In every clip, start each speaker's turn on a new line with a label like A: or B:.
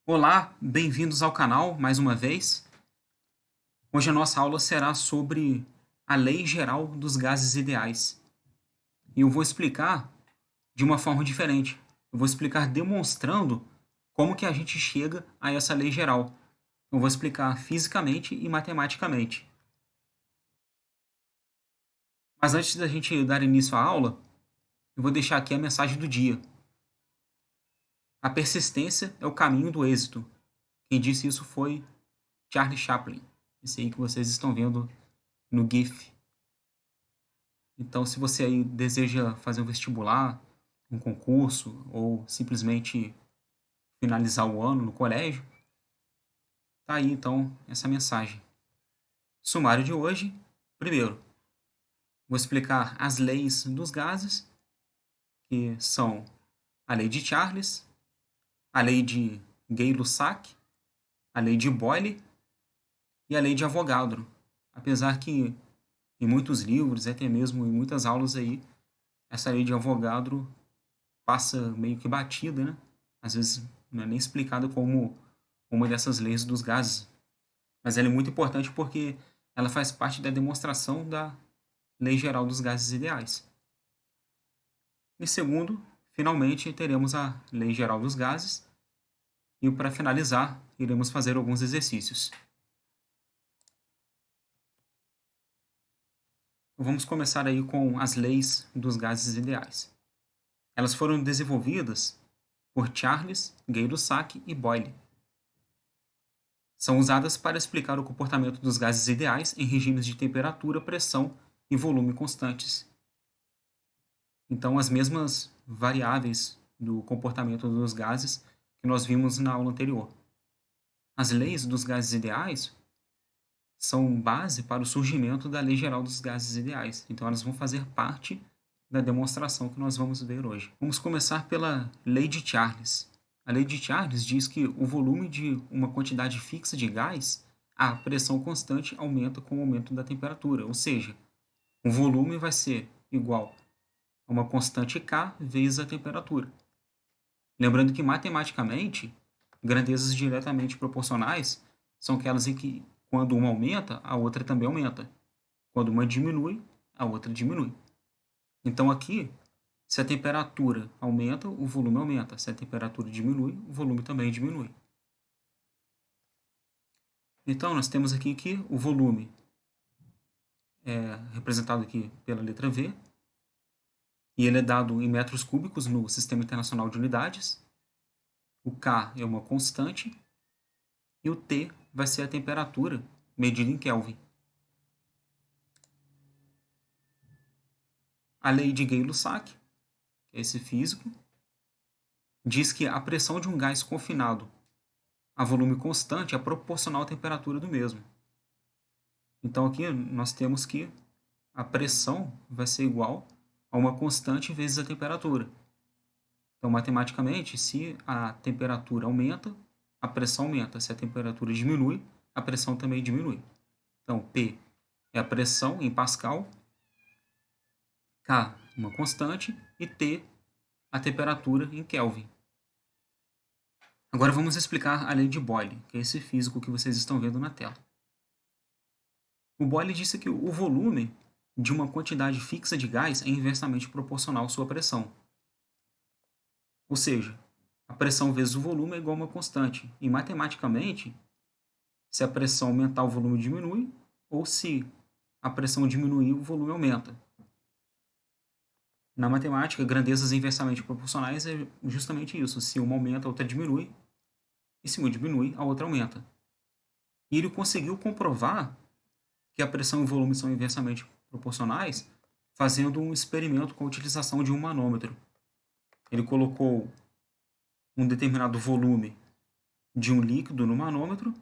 A: Olá, bem-vindos ao canal mais uma vez. Hoje a nossa aula será sobre a Lei Geral dos Gases Ideais. E eu vou explicar de uma forma diferente. Eu vou explicar demonstrando como que a gente chega a essa lei geral. Eu vou explicar fisicamente e matematicamente. Mas antes da gente dar início à aula, eu vou deixar aqui a mensagem do dia. A persistência é o caminho do êxito. Quem disse isso foi Charlie Chaplin. Esse aí que vocês estão vendo no GIF. Então, se você aí deseja fazer um vestibular, um concurso ou simplesmente finalizar o ano no colégio, tá aí então essa mensagem. Sumário de hoje. Primeiro, vou explicar as leis dos gases, que são a lei de Charles, a lei de Gay-Lussac, a lei de Boyle e a lei de Avogadro. Apesar que em muitos livros, até mesmo em muitas aulas aí, essa lei de Avogadro passa meio que batida, né? Às vezes não é nem explicada como uma dessas leis dos gases, mas ela é muito importante porque ela faz parte da demonstração da Lei Geral dos Gases Ideais. E segundo, finalmente teremos a Lei Geral dos Gases e para finalizar, iremos fazer alguns exercícios. Então, vamos começar aí com as leis dos gases ideais. Elas foram desenvolvidas por Charles, Gay-Lussac e Boyle. São usadas para explicar o comportamento dos gases ideais em regimes de temperatura, pressão e volume constantes. Então, as mesmas variáveis do comportamento dos gases que nós vimos na aula anterior. As leis dos gases ideais são base para o surgimento da Lei Geral dos Gases Ideais. Então, elas vão fazer parte da demonstração que nós vamos ver hoje. Vamos começar pela Lei de Charles. A Lei de Charles diz que o volume de uma quantidade fixa de gás, a pressão constante aumenta com o aumento da temperatura, ou seja, o volume vai ser igual a uma constante K vezes a temperatura. Lembrando que matematicamente, grandezas diretamente proporcionais são aquelas em que, quando uma aumenta, a outra também aumenta. Quando uma diminui, a outra diminui. Então aqui, se a temperatura aumenta, o volume aumenta. Se a temperatura diminui, o volume também diminui. Então nós temos aqui que o volume é representado aqui pela letra V, e ele é dado em metros cúbicos no Sistema Internacional de Unidades. O K é uma constante e o T vai ser a temperatura medida em Kelvin. A lei de Gay-Lussac, que é esse físico, diz que a pressão de um gás confinado a volume constante é proporcional à temperatura do mesmo. Então aqui nós temos que a pressão vai ser igual a uma constante vezes a temperatura. Então, matematicamente, se a temperatura aumenta, a pressão aumenta. Se a temperatura diminui, a pressão também diminui. Então, P é a pressão em Pascal, K uma constante e T a temperatura em Kelvin. Agora vamos explicar a lei de Boyle, que é esse físico que vocês estão vendo na tela. O Boyle disse que o volume de uma quantidade fixa de gás é inversamente proporcional à sua pressão. Ou seja, a pressão vezes o volume é igual a uma constante. E matematicamente, se a pressão aumentar, o volume diminui, ou se a pressão diminuir, o volume aumenta. Na matemática, grandezas inversamente proporcionais é justamente isso. Se uma aumenta, a outra diminui. E se uma diminui, a outra aumenta. E ele conseguiu comprovar que a pressão e o volume são inversamente proporcionais fazendo um experimento com a utilização de um manômetro. Ele colocou um determinado volume de um líquido no manômetro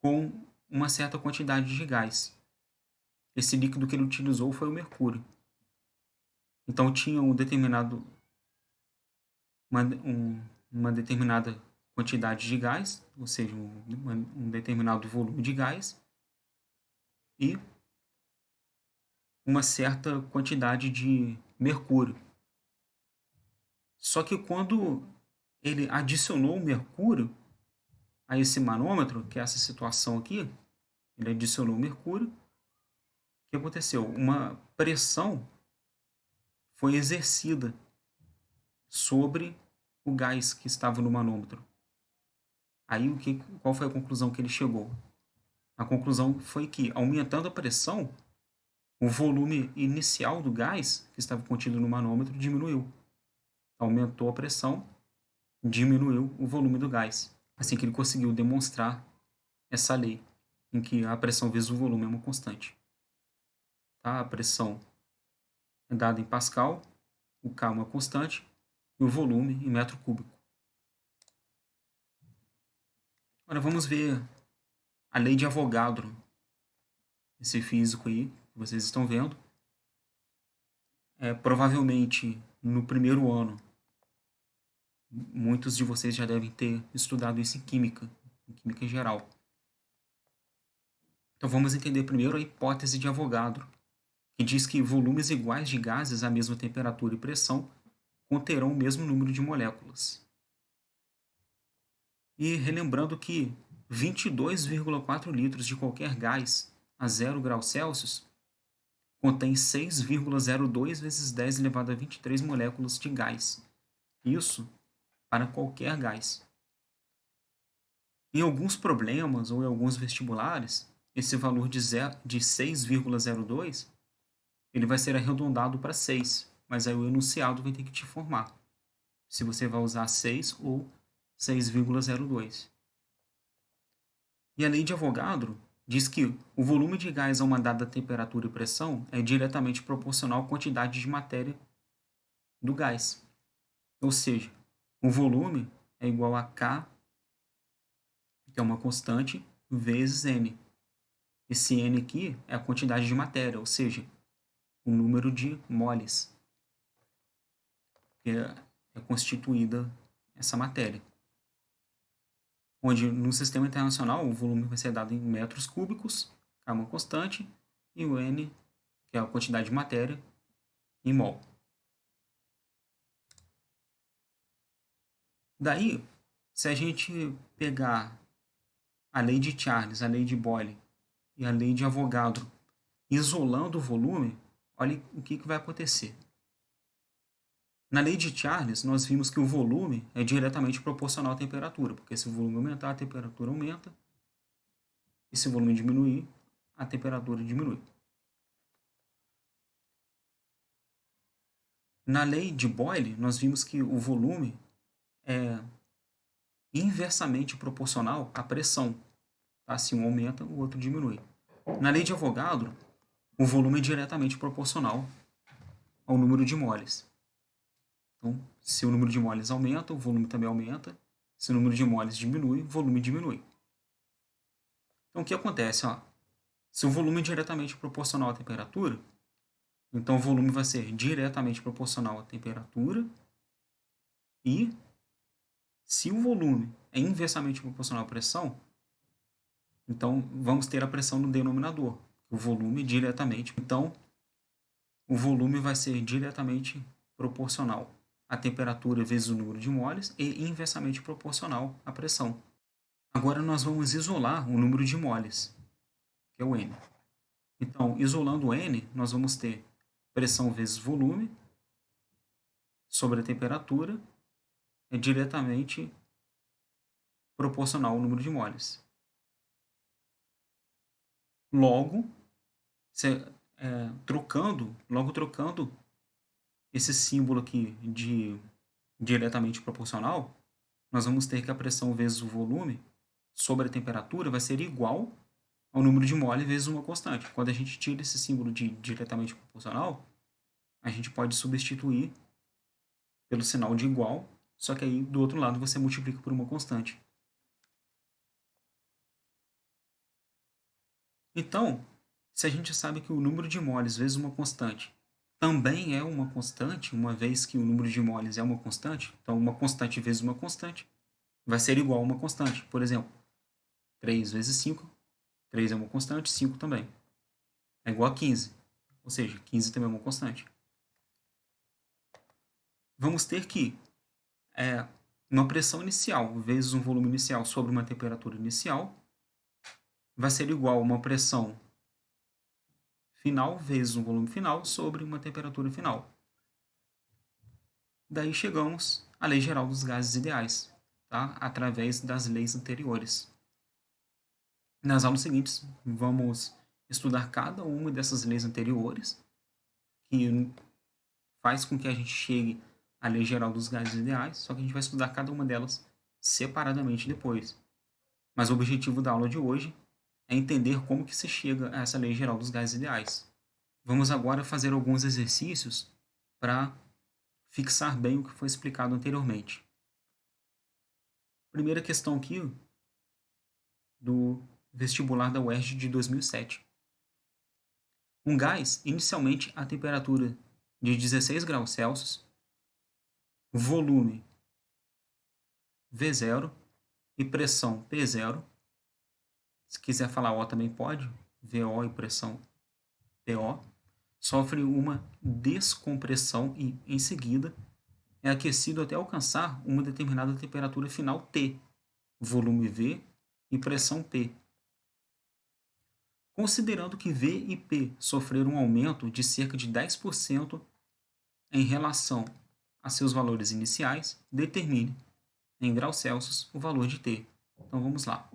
A: com uma certa quantidade de gás. Esse líquido que ele utilizou foi o mercúrio. Então tinha uma determinada quantidade de gás, ou seja, um determinado volume de gás, e uma certa quantidade de mercúrio. Só que quando ele adicionou o mercúrio, a esse manômetro, que é essa situação aqui, ele adicionou mercúrio. O que aconteceu? Uma pressão foi exercida sobre o gás que estava no manômetro. Aí qual foi a conclusão que ele chegou? A conclusão foi que, aumentando a pressão, o volume inicial do gás que estava contido no manômetro diminuiu. Aumentou a pressão, diminuiu o volume do gás. Assim que ele conseguiu demonstrar essa lei, em que a pressão vezes o volume é uma constante. Tá? A pressão é dada em Pascal, o K é uma constante, e o volume em metro cúbico. Agora vamos ver a lei de Avogadro, esse físico aí que vocês estão vendo. Provavelmente no primeiro ano, muitos de vocês já devem ter estudado isso em química geral. Então vamos entender primeiro a hipótese de Avogadro, que diz que volumes iguais de gases à mesma temperatura e pressão conterão o mesmo número de moléculas. E relembrando que 22,4 litros de qualquer gás a 0 graus Celsius contém 6,02 vezes 10 elevado a 23 moléculas de gás. Isso para qualquer gás. Em alguns problemas ou em alguns vestibulares, esse valor de 6,02 ele vai ser arredondado para 6, mas aí o enunciado vai ter que te informar se você vai usar 6 ou 6,02. E a lei de Avogadro diz que o volume de gás a uma dada temperatura e pressão é diretamente proporcional à quantidade de matéria do gás. Ou seja, o volume é igual a K, que é uma constante, vezes N. Esse N aqui é a quantidade de matéria, ou seja, o número de moles que é constituída essa matéria. Onde no sistema internacional o volume vai ser dado em metros cúbicos, que é uma constante, e o N, que é a quantidade de matéria, em mol. Daí, se a gente pegar a lei de Charles, a lei de Boyle e a lei de Avogadro, isolando o volume, olha o que vai acontecer. Na lei de Charles, nós vimos que o volume é diretamente proporcional à temperatura, porque se o volume aumentar, a temperatura aumenta, e se o volume diminuir, a temperatura diminui. Na lei de Boyle, nós vimos que o volume é inversamente proporcional à pressão. Tá? Se um aumenta, o outro diminui. Na lei de Avogadro, o volume é diretamente proporcional ao número de moles. Então, se o número de moles aumenta, o volume também aumenta. Se o número de moles diminui, o volume diminui. Então, o que acontece? Se o volume é diretamente proporcional à temperatura, então o volume vai ser diretamente proporcional à temperatura. E se o volume é inversamente proporcional à pressão, então vamos ter a pressão no denominador. O volume diretamente. Então, o volume vai ser diretamente proporcional à temperatura vezes o número de moles e inversamente proporcional à pressão. Agora nós vamos isolar o número de moles, que é o N. Então, isolando o N, nós vamos ter pressão vezes volume sobre a temperatura é diretamente proporcional ao número de moles. Logo, trocando esse símbolo aqui de diretamente proporcional, nós vamos ter que a pressão vezes o volume sobre a temperatura vai ser igual ao número de mole vezes uma constante. Quando a gente tira esse símbolo de diretamente proporcional, a gente pode substituir pelo sinal de igual, só que aí do outro lado você multiplica por uma constante. Então, se a gente sabe que o número de moles vezes uma constante também é uma constante, uma vez que o número de moles é uma constante, então uma constante vezes uma constante vai ser igual a uma constante. Por exemplo, 3 vezes 5, 3 é uma constante, 5 também. É igual a 15, ou seja, 15 também é uma constante. Vamos ter que uma pressão inicial vezes um volume inicial sobre uma temperatura inicial vai ser igual a uma pressão final vezes um volume final sobre uma temperatura final. Daí chegamos à lei geral dos gases ideais, tá? Através das leis anteriores. Nas aulas seguintes, vamos estudar cada uma dessas leis anteriores, que faz com que a gente chegue à lei geral dos gases ideais, só que a gente vai estudar cada uma delas separadamente depois. Mas o objetivo da aula de hoje é entender como que se chega a essa lei geral dos gases ideais. Vamos agora fazer alguns exercícios para fixar bem o que foi explicado anteriormente. Primeira questão aqui do vestibular da UERJ de 2007. Um gás, inicialmente a temperatura de 16 graus Celsius, volume V0 e pressão P0. Se quiser falar O também pode, VO e pressão PO, sofre uma descompressão e, em seguida, é aquecido até alcançar uma determinada temperatura final T, volume V e pressão P. Considerando que V e P sofreram um aumento de cerca de 10% em relação a seus valores iniciais, determine, em graus Celsius, o valor de T. Então vamos lá.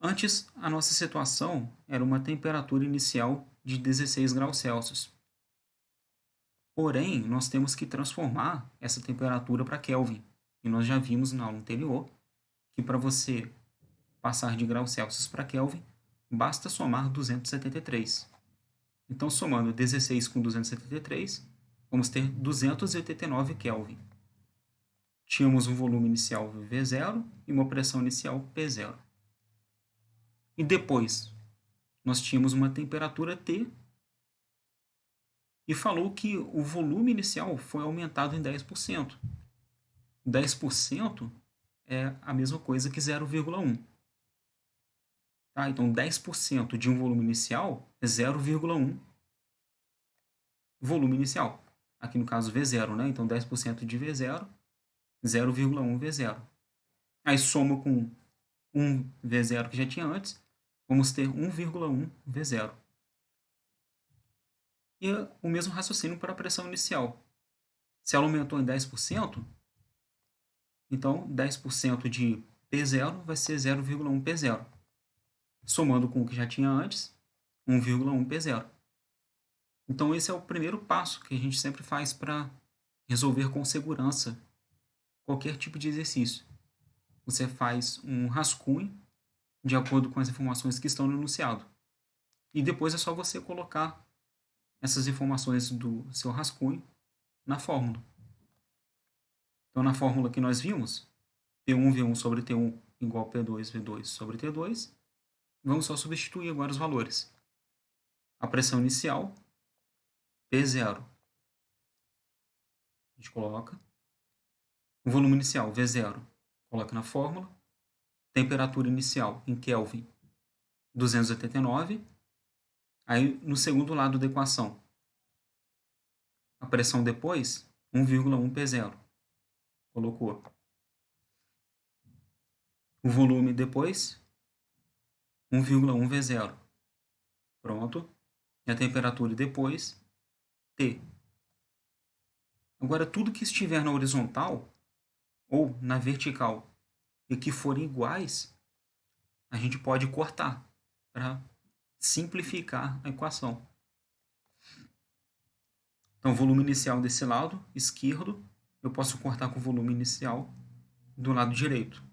A: Antes, a nossa situação era uma temperatura inicial de 16 graus Celsius. Porém, nós temos que transformar essa temperatura para Kelvin. E nós já vimos na aula anterior que para você passar de graus Celsius para Kelvin, basta somar 273. Então, somando 16 com 273, vamos ter 289 Kelvin. Tínhamos um volume inicial V0 e uma pressão inicial P0. E depois, nós tínhamos uma temperatura T e falou que o volume inicial foi aumentado em 10%. 10% é a mesma coisa que 0,1. Tá? Então, 10% de um volume inicial é 0,1 volume inicial. Aqui no caso V0, né? Então, 10% de V0, 0,1 V0. Aí soma com 1 V0 que já tinha antes, vamos ter 1,1 V0. E o mesmo raciocínio para a pressão inicial. Se ela aumentou em 10%, então 10% de P0 vai ser 0,1 P0. Somando com o que já tinha antes, 1,1 P0. Então esse é o primeiro passo que a gente sempre faz para resolver com segurança qualquer tipo de exercício. Você faz um rascunho de acordo com as informações que estão no enunciado. E depois é só você colocar essas informações do seu rascunho na fórmula. Então, na fórmula que nós vimos, P1V1 sobre T1 igual a P2V2 sobre T2, vamos só substituir agora os valores. A pressão inicial, P0. A gente coloca. O volume inicial, V0, coloca na fórmula. Temperatura inicial, em Kelvin, 289. Aí, no segundo lado da equação, a pressão depois, 1,1 P0. Colocou. O volume depois, 1,1 V0. Pronto. E a temperatura depois, T. Agora, tudo que estiver na horizontal ou na vertical e que forem iguais, a gente pode cortar para simplificar a equação. Então, o volume inicial desse lado esquerdo, eu posso cortar com o volume inicial do lado direito.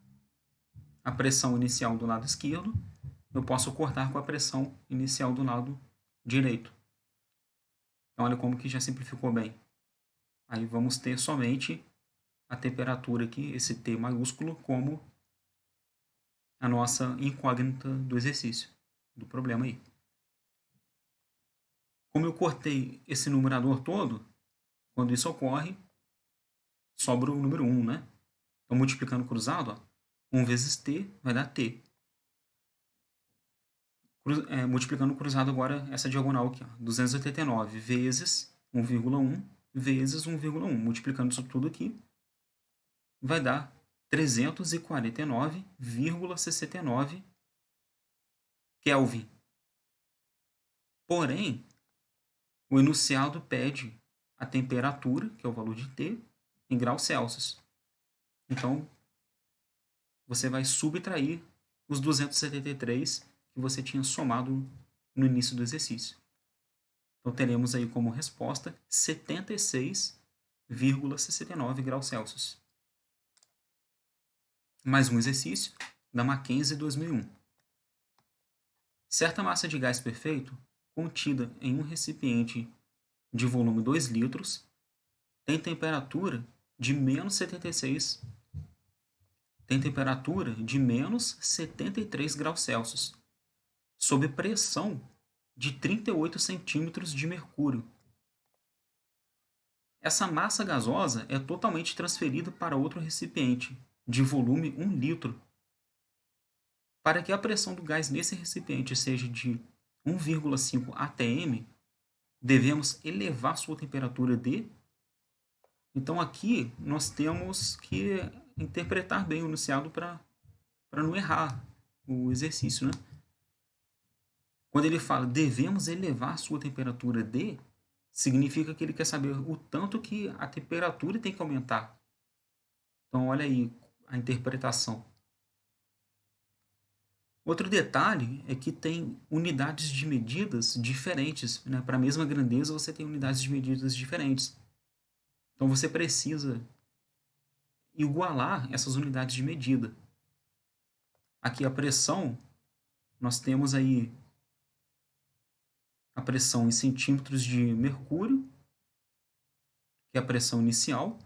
A: A pressão inicial do lado esquerdo, eu posso cortar com a pressão inicial do lado direito. Então, olha como que já simplificou bem. Aí vamos ter somente a temperatura aqui, esse T maiúsculo, como a nossa incógnita do exercício, do problema aí. Como eu cortei esse numerador todo, quando isso ocorre, sobra o número 1, né? Então, multiplicando cruzado, ó, 1 vezes T vai dar T. Multiplicando cruzado agora, essa diagonal aqui, ó, 289 vezes 1,1 vezes 1,1. Multiplicando isso tudo aqui, vai dar 349,69 Kelvin. Porém, o enunciado pede a temperatura, que é o valor de T, em graus Celsius. Então, você vai subtrair os 273 que você tinha somado no início do exercício. Então, teremos aí como resposta 76,69 graus Celsius. Mais um exercício da Mackenzie 2001. Certa massa de gás perfeito, contida em um recipiente de volume 2 litros, tem temperatura de menos 76, tem temperatura de menos 73 graus Celsius, sob pressão de 38 centímetros de mercúrio. Essa massa gasosa é totalmente transferida para outro recipiente, de volume 1 litro. Para que a pressão do gás nesse recipiente seja de 1,5 atm, devemos elevar sua temperatura de... Então aqui nós temos que interpretar bem o enunciado para não errar o exercício, né? Quando ele fala devemos elevar sua temperatura de, significa que ele quer saber o tanto que a temperatura tem que aumentar. Então olha aí a interpretação. Outro detalhe é que tem unidades de medidas diferentes, né? Para a mesma grandeza você tem unidades de medidas diferentes. Então você precisa igualar essas unidades de medida. Aqui a pressão, nós temos aí a pressão em centímetros de mercúrio, que é a pressão inicial,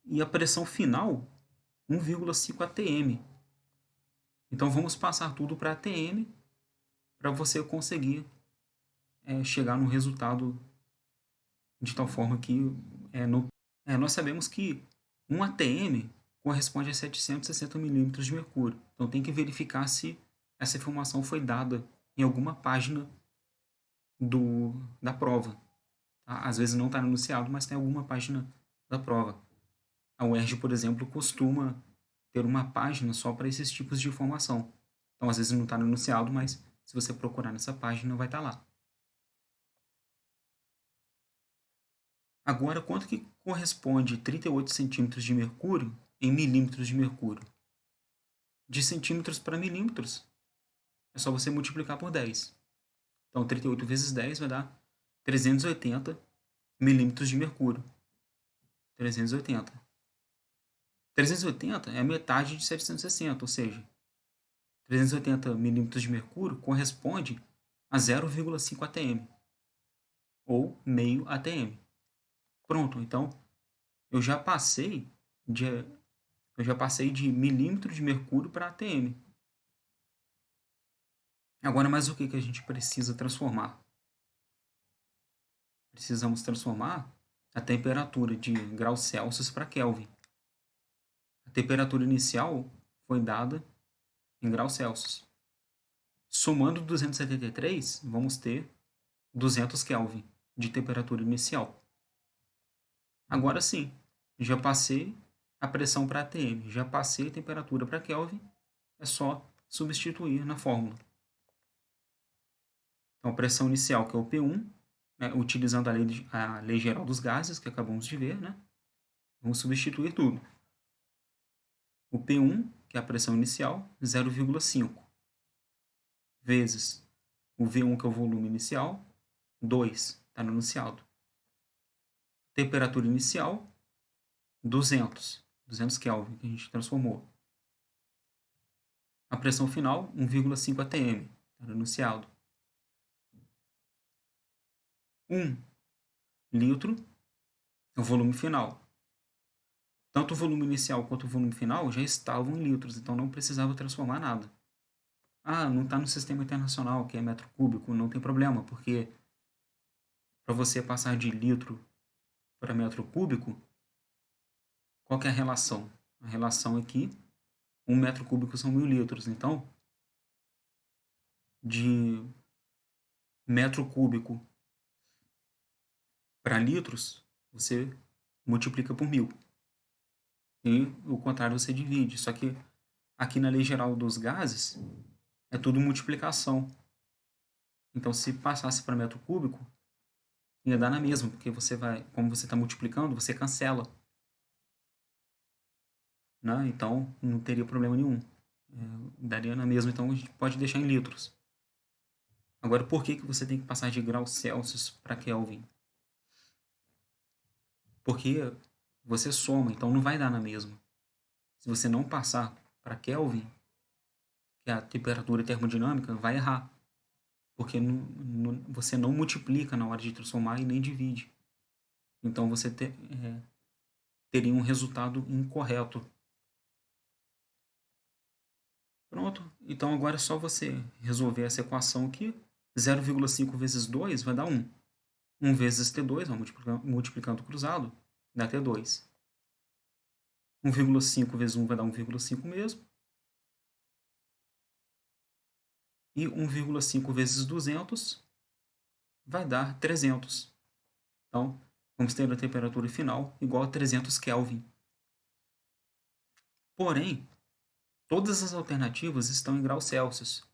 A: e a pressão final, 1,5 atm. Então vamos passar tudo para atm para você conseguir chegar no resultado de tal forma que nós sabemos que 1 atm corresponde a 760 milímetros de mercúrio. Então tem que verificar se essa informação foi dada em alguma página da prova. Tá? Às vezes não está no enunciado, mas tem alguma página da prova. A UERJ, por exemplo, costuma ter uma página só para esses tipos de informação. Então, às vezes não está no enunciado, mas se você procurar nessa página, vai estar lá. Agora, quanto que corresponde 38 centímetros de mercúrio em milímetros de mercúrio? De centímetros para milímetros, é só você multiplicar por 10. Então, 38 vezes 10 vai dar 380 milímetros de mercúrio. 380. 380 é a metade de 760, ou seja, 380 milímetros de mercúrio corresponde a 0,5 atm, ou meio atm. Pronto, então eu já passei de milímetro de mercúrio para atm. Agora, mais o que a gente precisa transformar? Precisamos transformar a temperatura de graus Celsius para Kelvin. A temperatura inicial foi dada em graus Celsius. Somando 273, vamos ter 200 Kelvin de temperatura inicial. Agora sim, já passei a pressão para atm, já passei a temperatura para Kelvin, é só substituir na fórmula. Então, a pressão inicial, que é o P1, né, utilizando a lei geral dos gases, que acabamos de ver, né, vamos substituir tudo. O P1, que é a pressão inicial, 0,5, vezes o V1, que é o volume inicial, 2, está no enunciado. Temperatura inicial, 200 Kelvin, que a gente transformou. A pressão final, 1,5 atm, está no enunciado. 1 litro é o volume final. Tanto o volume inicial quanto o volume final já estavam em litros, então não precisava transformar nada. Ah, não está no sistema internacional, que é metro cúbico, não tem problema, porque para você passar de litro para metro cúbico, qual que é a relação? A relação aqui, 1 metro cúbico são 1.000 litros, então de metro cúbico Para litros, você multiplica por 1000. E o contrário você divide. Só que aqui na lei geral dos gases, é tudo multiplicação. Então, se passasse para metro cúbico, ia dar na mesma, porque você vai, como você está multiplicando, você cancela. Né? Então, não teria problema nenhum. Daria na mesma, então a gente pode deixar em litros. Agora, por que você tem que passar de graus Celsius para Kelvin? Porque você soma, então não vai dar na mesma. Se você não passar para Kelvin, que é a temperatura termodinâmica, vai errar. Porque você não multiplica na hora de transformar e nem divide. Então você teria um resultado incorreto. Pronto. Então agora é só você resolver essa equação aqui. 0,5 vezes 2 vai dar 1. 1 vezes T2, multiplicando cruzado, dá T2. 1,5 vezes 1 vai dar 1,5 mesmo. E 1,5 vezes 200 vai dar 300. Então, vamos ter a temperatura final igual a 300 Kelvin. Porém, todas as alternativas estão em graus Celsius.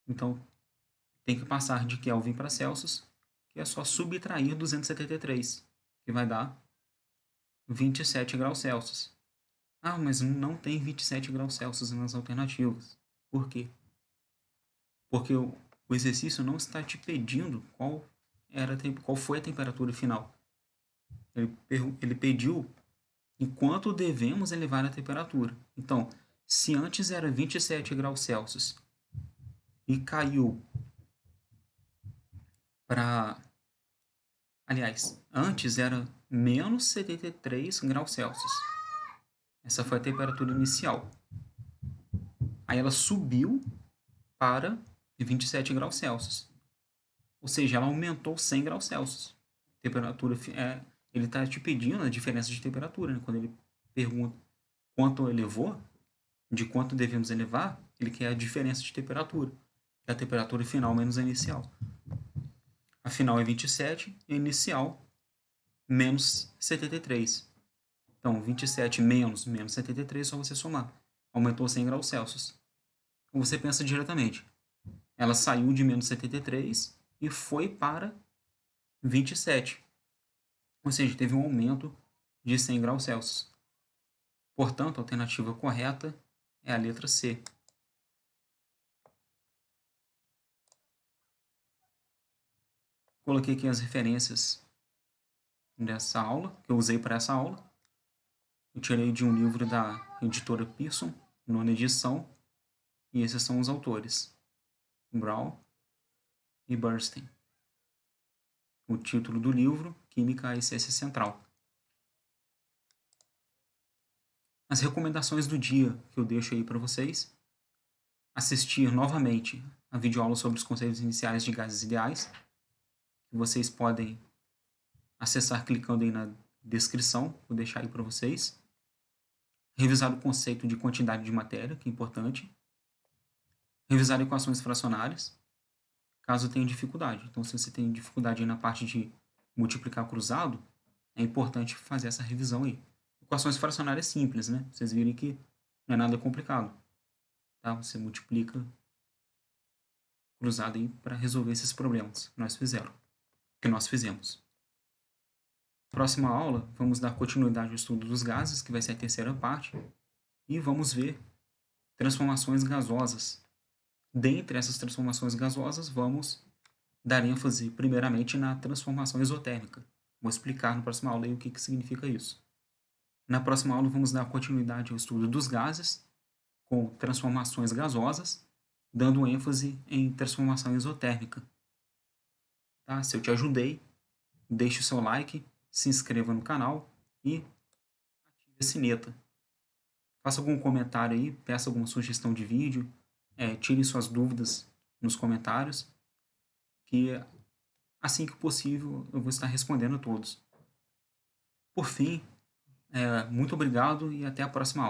A: Então, tem que passar de Kelvin para Celsius, que é só subtrair 273, que vai dar 27 graus Celsius. Ah, mas não tem 27 graus Celsius nas alternativas. Por quê? Porque o exercício não está te pedindo qual foi a temperatura final. Ele pediu enquanto devemos elevar a temperatura. Então, se antes era 27 graus Celsius e caiu para... Aliás, antes era menos 73 graus Celsius. Essa foi a temperatura inicial. Aí ela subiu para 27 graus Celsius. Ou seja, ela aumentou 100 graus Celsius. Temperatura ele está te pedindo a diferença de temperatura. Né? Quando ele pergunta quanto elevou, de quanto devemos elevar, ele quer a diferença de temperatura. Que é a temperatura final menos a inicial. A final é 27 e a inicial menos 73. Então, 27 menos 73 é só você somar. Aumentou 100 graus Celsius. Então, você pensa diretamente. Ela saiu de menos 73 e foi para 27. Ou seja, teve um aumento de 100 graus Celsius. Portanto, a alternativa correta é a letra C. Coloquei aqui as referências dessa aula, que eu usei para essa aula. Eu tirei de um livro da editora Pearson, nona edição, e esses são os autores: Brown e Bernstein. O título do livro, Química, a Essência Central. As recomendações do dia que eu deixo aí para vocês: assistir novamente a videoaula sobre os conceitos iniciais de gases ideais, que vocês podem acessar clicando aí na descrição, vou deixar aí para vocês. Revisar o conceito de quantidade de matéria, que é importante. Revisar equações fracionárias, caso tenha dificuldade. Então, se você tem dificuldade aí na parte de multiplicar cruzado, é importante fazer essa revisão aí. Equações fracionárias simples, né? Vocês virem que não é nada complicado. Tá? Você multiplica cruzado aí para resolver esses problemas que nós fizemos. Na próxima aula, vamos dar continuidade ao estudo dos gases, que vai ser a terceira parte, e vamos ver transformações gasosas. Dentre essas transformações gasosas, vamos dar ênfase primeiramente na transformação exotérmica. Vou explicar na próxima aula aí o que significa isso. Na próxima aula, vamos dar continuidade ao estudo dos gases, com transformações gasosas, dando ênfase em transformação exotérmica. Tá? Se eu te ajudei, deixe o seu like, se inscreva no canal e ative a sineta. Faça algum comentário aí, peça alguma sugestão de vídeo, tire suas dúvidas nos comentários, que assim que possível eu vou estar respondendo a todos. Por fim, muito obrigado e até a próxima aula.